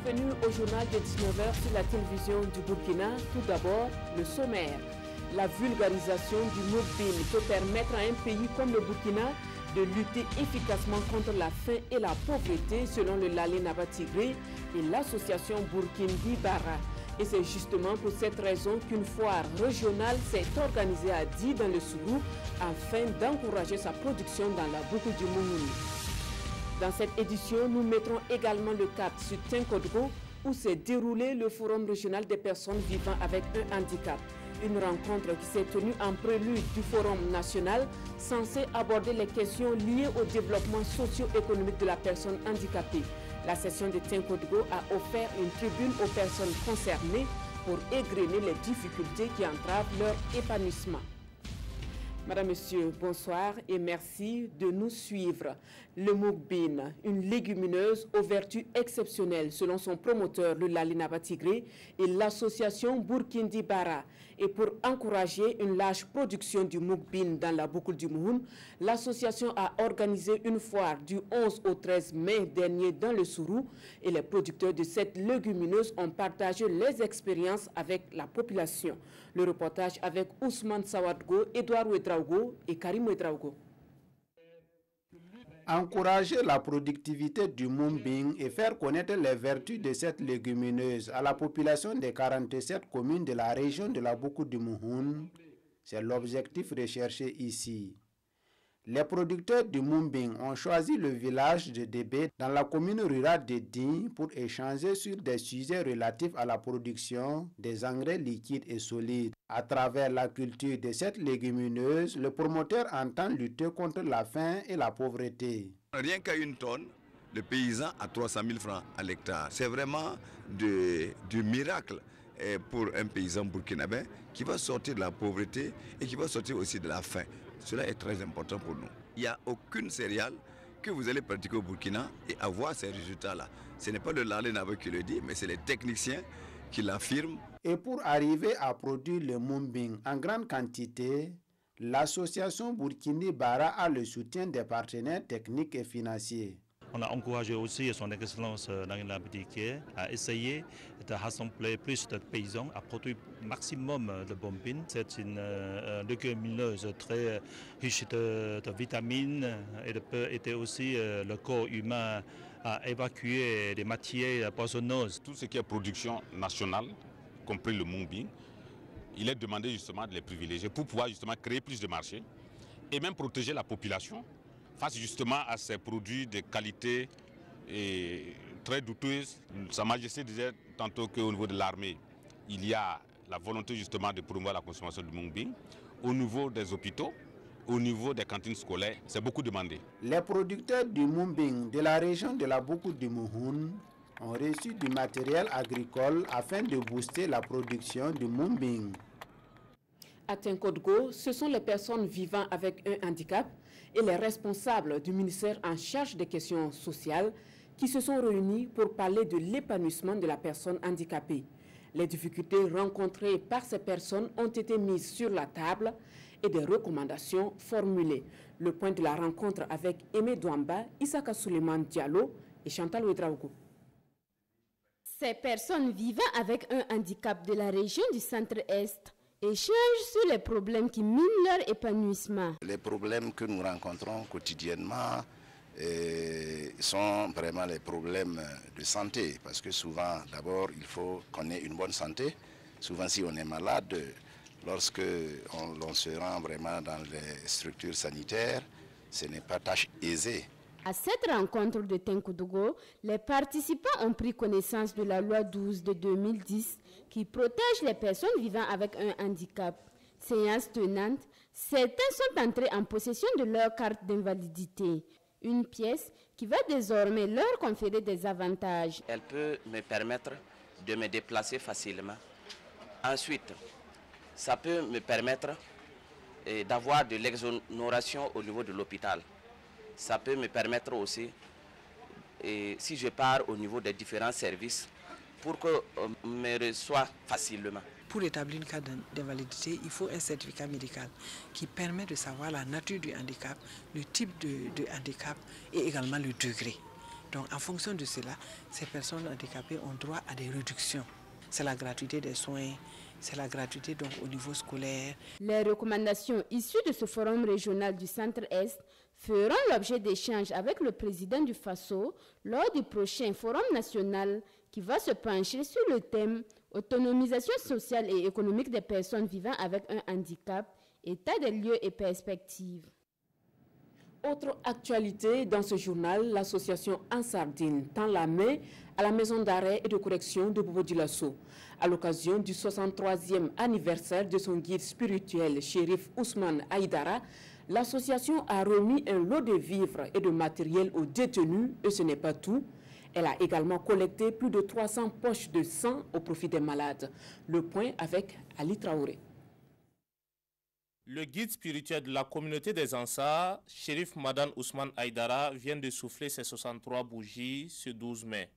bienvenue au journal de 19h sur la télévision du Burkina. Tout d'abord, le sommaire. La vulgarisation du Moukbin peut permettre à un pays comme le Burkina de lutter efficacement contre la faim et la pauvreté selon le Lalé Naba Tigré et l'association Burkindi Bara. Et c'est justement pour cette raison qu'une foire régionale s'est organisée à Di dans le Sourou afin d'encourager sa production dans la boucle du Moumouni. Dans cette édition, nous mettrons également le cap sur Tinkodgo où s'est déroulé le Forum régional des personnes vivant avec un handicap. Une rencontre qui s'est tenue en prélude du Forum national censé aborder les questions liées au développement socio-économique de la personne handicapée. La session de Tinkodgo a offert une tribune aux personnes concernées pour égrener les difficultés qui entravent leur épanouissement. Madame, Monsieur, bonsoir et merci de nous suivre. Le Moukbin, une légumineuse aux vertus exceptionnelles selon son promoteur, le Lalé Naba Tigré, et l'association Burkindi Bara. Et pour encourager une large production du Moukbin dans la boucle du Mouhoun, l'association a organisé une foire du 11 au 13 mai dernier dans le Sourou et les producteurs de cette légumineuse ont partagé les expériences avec la population. Le reportage avec Ousmane Sawadgo, Edouard Ouedraogo et Karim Ouedraogo. Encourager la productivité du Moukbin et faire connaître les vertus de cette légumineuse à la population des 47 communes de la région de la boucle du Mouhoun, c'est l'objectif recherché ici. Les producteurs du Moukbin ont choisi le village de Débé dans la commune rurale de Di pour échanger sur des sujets relatifs à la production des engrais liquides et solides. À travers la culture de cette légumineuse, le promoteur entend lutter contre la faim et la pauvreté. Rien qu'à une tonne, le paysan a 300 000 francs à l'hectare. C'est vraiment du miracle pour un paysan burkinabé qui va sortir de la pauvreté et qui va sortir aussi de la faim. Cela est très important pour nous. Il n'y a aucune céréale que vous allez pratiquer au Burkina et avoir ces résultats-là. Ce n'est pas le Lalé Naba qui le dit, mais c'est les techniciens qui l'affirment. Et pour arriver à produire le Moukbin en grande quantité, l'association Burkindi Bara a le soutien des partenaires techniques et financiers. On a encouragé aussi son Excellence Lalé Naba Tigré à essayer de rassembler plus de paysans, à produire maximum de bombines. C'est une légumineuse très riche de vitamines et peut aider aussi le corps humain à évacuer des matières poisonneuses. Tout ce qui est production nationale, compris le Moukbin, il est demandé justement de les privilégier pour pouvoir justement créer plus de marchés et même protéger la population face justement à ces produits de qualité et très douteuse. Sa Majesté disait tantôt qu'au niveau de l'armée, il y a la volonté justement de promouvoir la consommation du Moukbin. Au niveau des hôpitaux, au niveau des cantines scolaires, c'est beaucoup demandé. Les producteurs du Moukbin de la région de la boucle du Mouhoun ont reçu du matériel agricole afin de booster la production du Moukbin. À Tinkodgo, ce sont les personnes vivant avec un handicap et les responsables du ministère en charge des questions sociales qui se sont réunis pour parler de l'épanouissement de la personne handicapée. Les difficultés rencontrées par ces personnes ont été mises sur la table et des recommandations formulées. Le point de la rencontre avec Aimé Douamba, Issaka Suleiman Diallo et Chantal Ouedraogo. Ces personnes vivant avec un handicap de la région du centre-est échangent sur les problèmes qui minent leur épanouissement. Les problèmes que nous rencontrons quotidiennement sont vraiment les problèmes de santé. Parce que souvent, d'abord, il faut qu'on ait une bonne santé. Souvent, si on est malade, lorsque l'on se rend vraiment dans les structures sanitaires, ce n'est pas tâche aisée. À cette rencontre de Tinkodgo, les participants ont pris connaissance de la loi 12 de 2010 qui protège les personnes vivant avec un handicap. Séance tenante, certains sont entrés en possession de leur carte d'invalidité, une pièce qui va désormais leur conférer des avantages. Elle peut me permettre de me déplacer facilement. Ensuite, ça peut me permettre d'avoir de l'exonération au niveau de l'hôpital. Ça peut me permettre aussi, si je pars au niveau des différents services, pour que me reçoive facilement. Pour établir une carte d'invalidité, il faut un certificat médical qui permet de savoir la nature du handicap, le type de handicap et également le degré. Donc en fonction de cela, ces personnes handicapées ont droit à des réductions. C'est la gratuité des soins, c'est la gratuité donc au niveau scolaire. Les recommandations issues de ce forum régional du Centre-Est feront l'objet d'échanges avec le président du FASO lors du prochain forum national qui va se pencher sur le thème autonomisation sociale et économique des personnes vivant avec un handicap, état des lieux et perspectives. Autre actualité dans ce journal, l'association Ansardine tend la main à la maison d'arrêt et de correction de Bobo Dioulasso. À l'occasion du 63e anniversaire de son guide spirituel, Chérif Ousmane Aïdara, l'association a remis un lot de vivres et de matériel aux détenus, et ce n'est pas tout. Elle a également collecté plus de 300 poches de sang au profit des malades. Le point avec Ali Traoré. Le guide spirituel de la communauté des Ansars, Chérif Madan Ousmane Aïdara, vient de souffler ses 63 bougies ce 12 mai.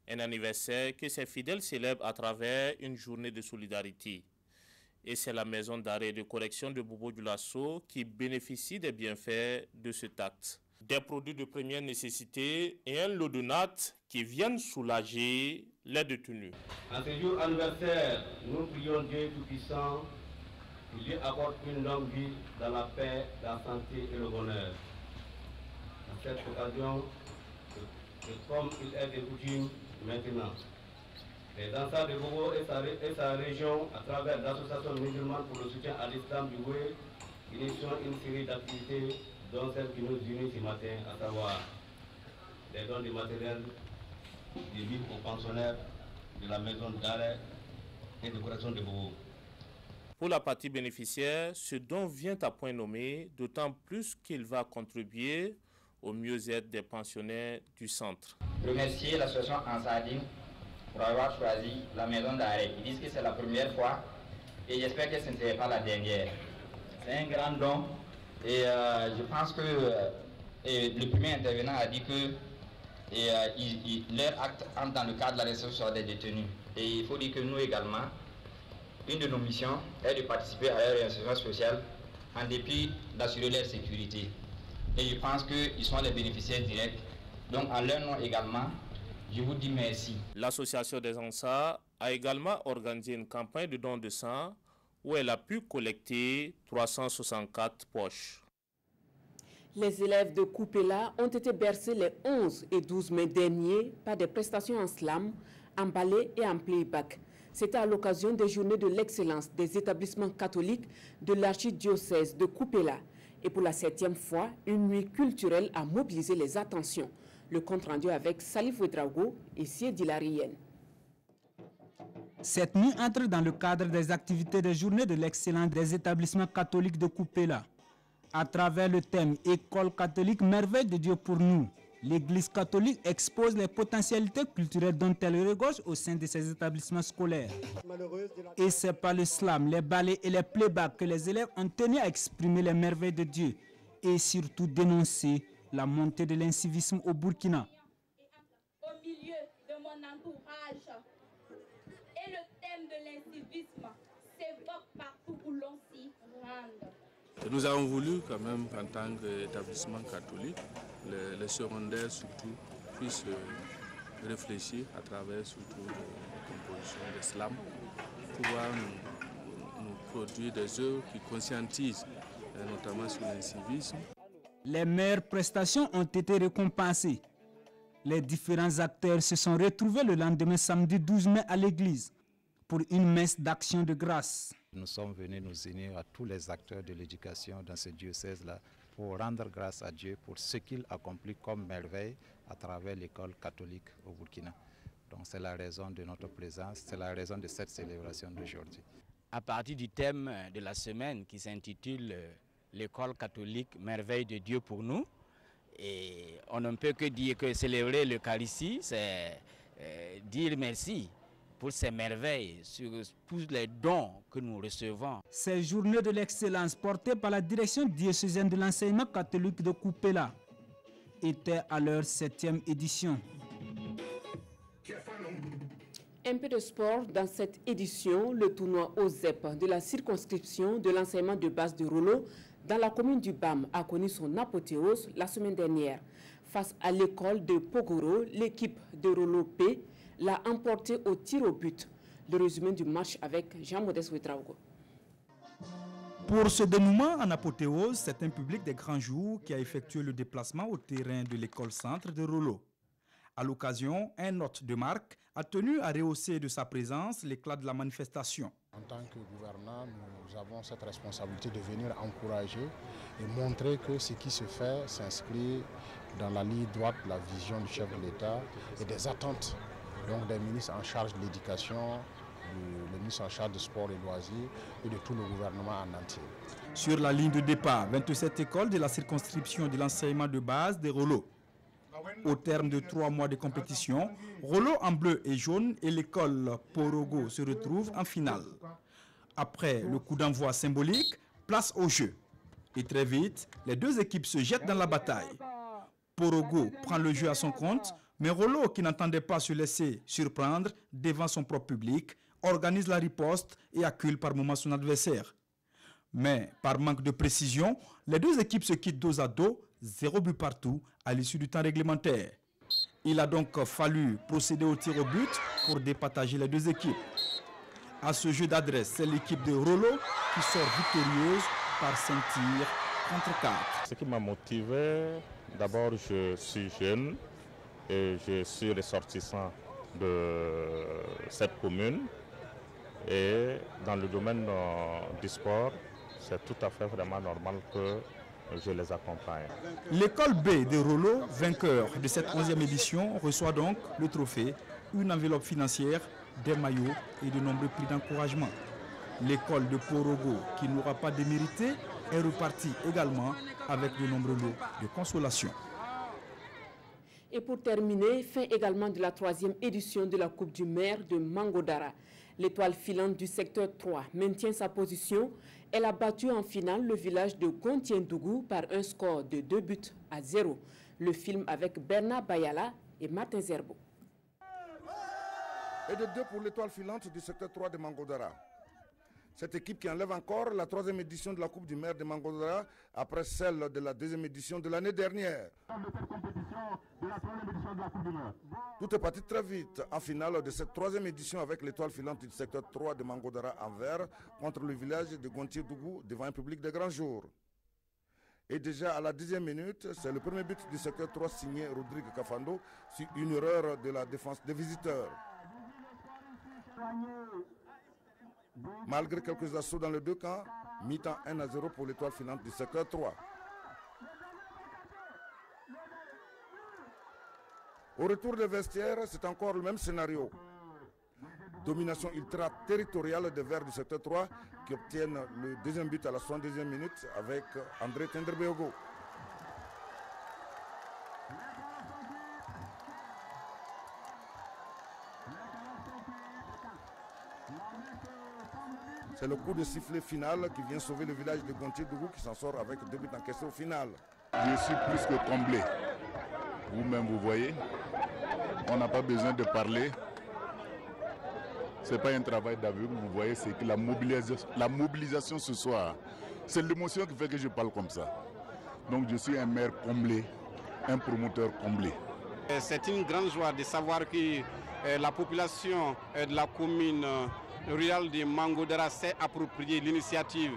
Un anniversaire que ses fidèles célèbrent à travers une journée de solidarité. Et c'est la maison d'arrêt et de correction de Bobo Dioulasso qui bénéficie des bienfaits de cet acte. Des produits de première nécessité et un lot de nattes qui viennent soulager les détenus. En ce jour anniversaire, nous prions Dieu Tout-Puissant qu'il lui apporte une longue vie dans la paix, la santé et le bonheur. À cette occasion, comme il est de coutume maintenant, les danseurs de Bobo et sa région, à travers l'association musulmane pour le soutien à l'islam du Wé, initient une série d'activités dont celle qui nous unit ce matin, à savoir les dons de matériel, des vivres aux pensionnaires de la maison d'arrêt et de correction de Bobo. Pour la partie bénéficiaire, ce don vient à point nommé, d'autant plus qu'il va contribuer au mieux-être des pensionnaires du centre. Remercier l'association Ansardine pour avoir choisi la maison d'arrêt. Ils disent que c'est la première fois et j'espère que ce ne serait pas la dernière. C'est un grand don et je pense que le premier intervenant a dit que leur acte entre dans le cadre de la réception des détenus. Et il faut dire que nous également, une de nos missions est de participer à leur réinsertion sociale en dépit d'assurer leur sécurité. Et je pense qu'ils sont les bénéficiaires directs. Donc en leur nom également, je vous dis merci. L'association des Ansars a également organisé une campagne de dons de sang où elle a pu collecter 364 poches. Les élèves de Koupela ont été bercés les 11 et 12 mai derniers par des prestations en slam, en ballet et en playback. C'était à l'occasion des journées de l'excellence des établissements catholiques de l'archidiocèse de Koupela. Et pour la 7e fois, une nuit culturelle a mobilisé les attentions. Le compte rendu avec Salif Ouedraogo et Siedi Larienne. Cette nuit entre dans le cadre des activités des journées de l'excellence des établissements catholiques de Koupela. À travers le thème « École catholique, merveille de Dieu pour nous », l'Église catholique expose les potentialités culturelles dont elle regorge au sein de ses établissements scolaires. Et c'est par le slam, les ballets et les playbacks que les élèves ont tenu à exprimer les merveilles de Dieu et surtout dénoncer la montée de l'incivisme au Burkina. Au milieu de mon entourage, et le thème de l'incivisme s'évoque partout où l'on s'y rende. Nous avons voulu quand même qu'en tant qu'établissement catholique, les secondaires surtout puissent réfléchir à travers surtout les compositions de slam, pouvoir nous produire des œuvres qui conscientisent notamment sur l'incivisme. Les meilleures prestations ont été récompensées. Les différents acteurs se sont retrouvés le lendemain samedi 12 mai à l'église pour une messe d'action de grâce. Nous sommes venus nous unir à tous les acteurs de l'éducation dans ce diocèse-là pour rendre grâce à Dieu pour ce qu'il accomplit comme merveille à travers l'école catholique au Burkina. Donc c'est la raison de notre présence, c'est la raison de cette célébration d'aujourd'hui. À partir du thème de la semaine qui s'intitule l'école catholique, merveille de Dieu pour nous, et on ne peut que dire que célébrer l'Eucharistie, c'est dire merci pour ces merveilles, sur tous les dons que nous recevons. Ces journées de l'excellence portées par la direction diocésaine de l'enseignement catholique de Koupela étaient à leur 7e édition. Un peu de sport dans cette édition, le tournoi OZEP de la circonscription de l'enseignement de base de Rolo dans la commune du BAM a connu son apothéose la semaine dernière. Face à l'école de Pogoro, l'équipe de Rolo P l'a emporté au tir au but. Le résumé du match avec Jean-Modeste Ouedraogo. Pour ce dénouement en apothéose, c'est un public des grands jours qui a effectué le déplacement au terrain de l'école centre de Rolo. À l'occasion, un hôte de marque a tenu à rehausser de sa présence l'éclat de la manifestation. En tant que gouvernant, nous avons cette responsabilité de venir encourager et montrer que ce qui se fait s'inscrit dans la ligne droite de la vision du chef de l'État et des attentes donc des ministres en charge de l'éducation, le ministre en charge du sport et loisirs et de tout le gouvernement en entier. Sur la ligne de départ, 27 écoles de la circonscription de l'enseignement de base de Rolo. Au terme de 3 mois de compétition, Rolo en bleu et jaune et l'école Porogo se retrouvent en finale. Après le coup d'envoi symbolique, place au jeu. Et très vite, les deux équipes se jettent dans la bataille. Porogo prend le jeu à son compte, mais Rolo, qui n'entendait pas se laisser surprendre devant son propre public, organise la riposte et accule par moments son adversaire. Mais par manque de précision, les deux équipes se quittent dos à dos, 0 but partout à l'issue du temps réglementaire. Il a donc fallu procéder au tir au but pour départager les deux équipes. À ce jeu d'adresse, c'est l'équipe de Rolo qui sort victorieuse par 5 tirs contre 4. Ce qui m'a motivé, d'abord je suis jeune et je suis ressortissant de cette commune. Et dans le domaine du sport, c'est tout à fait vraiment normal que je les accompagne. L'école B de Rolo, vainqueur de cette 11e édition, reçoit donc le trophée, une enveloppe financière, des maillots et de nombreux prix d'encouragement. L'école de Porogo, qui n'aura pas démérité, est repartie également avec de nombreux lots de consolation. Et pour terminer, fin également de la 3e édition de la Coupe du maire de Mangodara. L'étoile filante du secteur 3 maintient sa position. Elle a battu en finale le village de Gontiendougou par un score de 2-0. Le film avec Bernard Bayala et Martin Zerbo. Et de 2 pour l'étoile filante du secteur 3 de Mangodara. Cette équipe qui enlève encore la 3e édition de la Coupe du maire de Mangodara après celle de la 2e édition de l'année dernière. Tout est parti très vite en finale de cette 3e édition avec l'étoile filante du secteur 3 de Mangodara en vert contre le village de Gontiendougou devant un public de grands jours. Et déjà à la 10e minute, c'est le premier but du secteur 3 signé Rodrigue Kafando sur une erreur de la défense des visiteurs. Malgré quelques assauts dans les deux camps, mi-temps 1-0 pour l'étoile filante du secteur 3. Au retour des vestiaires, c'est encore le même scénario. Domination ultra territoriale des Verts du secteur 3 qui obtiennent le 2e but à la 62e minute avec André Tenderbeogo. C'est le coup de sifflet final qui vient sauver le village de Gontiendougou qui s'en sort avec 2 buts encaissés au final. Je suis plus que comblé. Vous-même, vous voyez, on n'a pas besoin de parler. Ce n'est pas un travail d'aveugle, vous voyez, c'est que la mobilisation ce soir, c'est l'émotion qui fait que je parle comme ça. Donc je suis un maire comblé, un promoteur comblé. C'est une grande joie de savoir que la population de la commune rurale de Mangodara s'est approprié l'initiative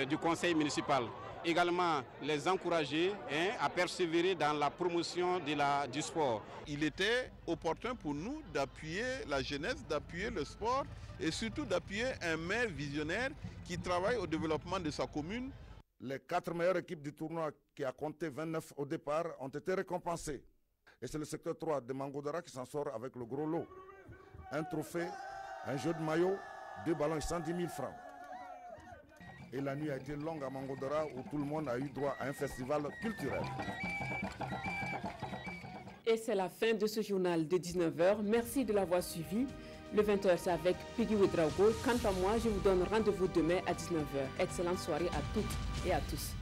du conseil municipal. Également les encourager à persévérer dans la promotion du sport. Il était opportun pour nous d'appuyer la jeunesse, d'appuyer le sport et surtout d'appuyer un maire visionnaire qui travaille au développement de sa commune. Les 4 meilleures équipes du tournoi qui a compté 29 au départ ont été récompensées. Et c'est le secteur 3 de Mangodara qui s'en sort avec le gros lot. Un trophée, un jeu de maillot, 2 ballons et 110 000 francs. Et la nuit a été longue à Mangodara où tout le monde a eu droit à un festival culturel. Et c'est la fin de ce journal de 19h. Merci de l'avoir suivi. Le 20h, c'est avec Piggy Ouedraogo. Quant à moi, je vous donne rendez-vous demain à 19h. Excellente soirée à toutes et à tous.